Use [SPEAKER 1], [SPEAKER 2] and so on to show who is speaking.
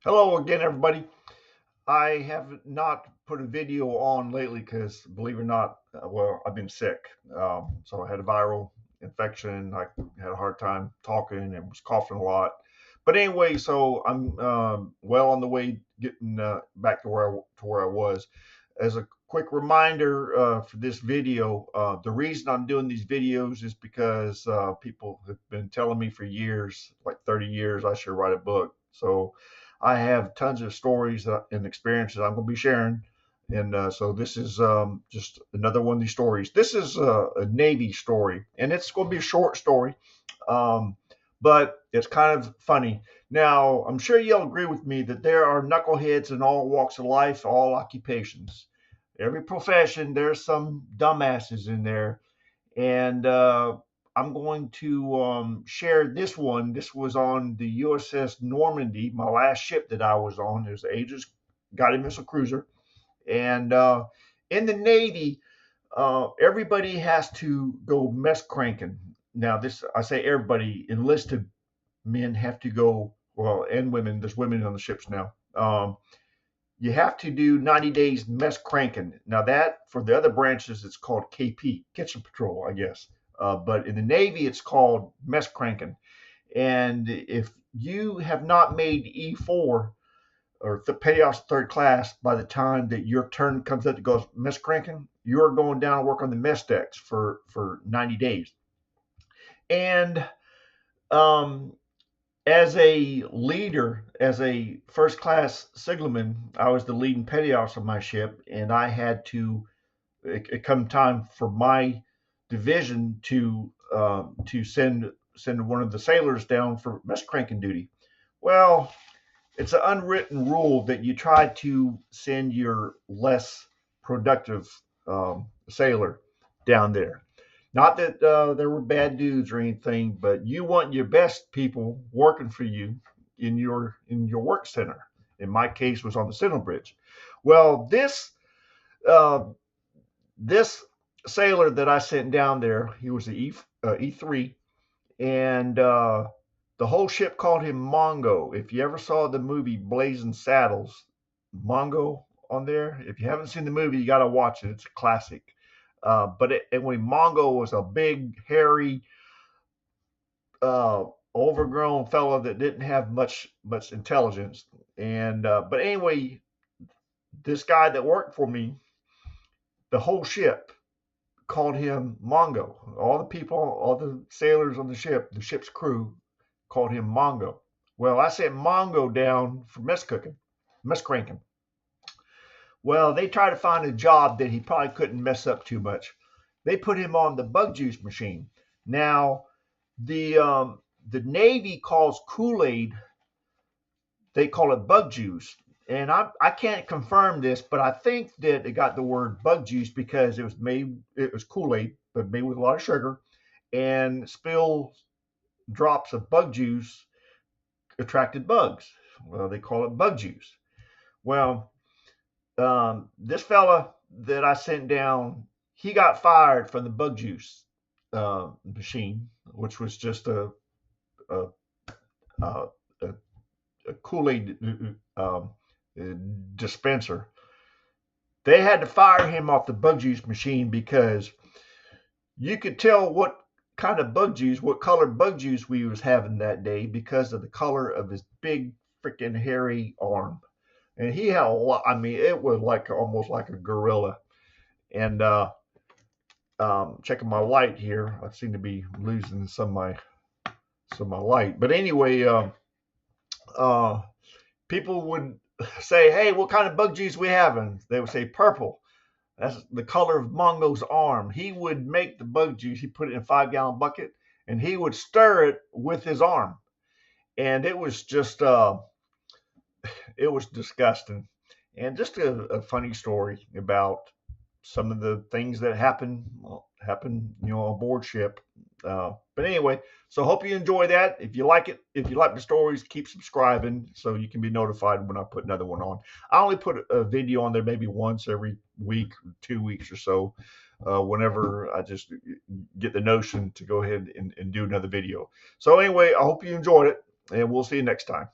[SPEAKER 1] Hello again, everybody. I have not put a video on lately because, believe it or not, I've been sick. So I had a viral infection. I had a hard time talking and was coughing a lot. But anyway, so I'm well on the way getting back to where I was. As a quick reminder for this video, the reason I'm doing these videos is because people have been telling me for years, like 30 years, I should write a book. So I have tons of stories and experiences I'm going to be sharing. And so this is just another one of these stories. This is a Navy story, and it's going to be a short story, um, but it's kind of funny. Now, I'm sure you'll agree with me that there are knuckleheads in all walks of life, all occupations. Every profession, there's some dumbasses in there. And I'm going to share this one. This was on the USS Normandy, my last ship that I was on. It was the Aegis guided missile cruiser. And in the Navy, everybody has to go mess cranking. Now, this, I say everybody, enlisted men have to go, well, and women, there's women on the ships now. You have to do 90 days mess cranking. Now, that for the other branches, it's called KP, kitchen patrol, I guess. But in the Navy, it's called mess cranking. And if you have not made E4 or the petty officer third class by the time that your turn comes up to go mess cranking, you're going down and work on the mess decks for 90 days. And um, as a leader, as a first class signalman, I was the leading petty officer of my ship, and I had to. It come time for my division to send one of the sailors down for mess cranking duty. Well, it's an unwritten rule that you try to send your less productive sailor down there. Not that there were bad dudes or anything, but you want your best people working for you in your work center. In my case, was on the Signal Bridge. Well, uh, this sailor that I sent down there, he was the E3, and the whole ship called him Mongo. If you ever saw the movie Blazing Saddles, Mongo on there. If you haven't seen the movie, you got to watch it. It's a classic. When Mongo was a big, hairy, uh, overgrown fellow that didn't have much intelligence. And but anyway, this guy that worked for me, the whole ship called him Mongo. All the people, all the sailors on the ship's crew, called him Mongo. Well, I sent Mongo down for mess cranking. Well, they tried to find a job that he probably couldn't mess up too much. They put him on the bug juice machine. Now, the Navy calls Kool-Aid, they call it bug juice. And I can't confirm this, but I think that it got the word bug juice because it was Kool-Aid, but made with a lot of sugar, and spill drops of bug juice attracted bugs. Well, they call it bug juice. Well, this fella that I sent down, he got fired from the bug juice machine, which was just a, a, a Kool-Aid dispenser. They had to fire him off the bug juice machine because you could tell what kind of bug juice, what color bug juice we was having that day because of the color of his big freaking hairy arm. And he had a lot. I mean, it was like almost like a gorilla. And checking my light here, I seem to be losing some of my light. But anyway, uh, people would say, "Hey, what kind of bug juice we having?" They would say purple. That's the color of Mongo's arm. He would make the bug juice. He put it in a 5-gallon bucket, and he would stir it with his arm. And it was disgusting. And just a funny story about some of the things that happen, aboard ship. But anyway, so hope you enjoy that. If you like it, if you like the stories, keep subscribing so you can be notified when I put another one on. I only put a video on there maybe once every week, 2 weeks or so, whenever I just get the notion to go ahead and do another video. So anyway, I hope you enjoyed it, and we'll see you next time.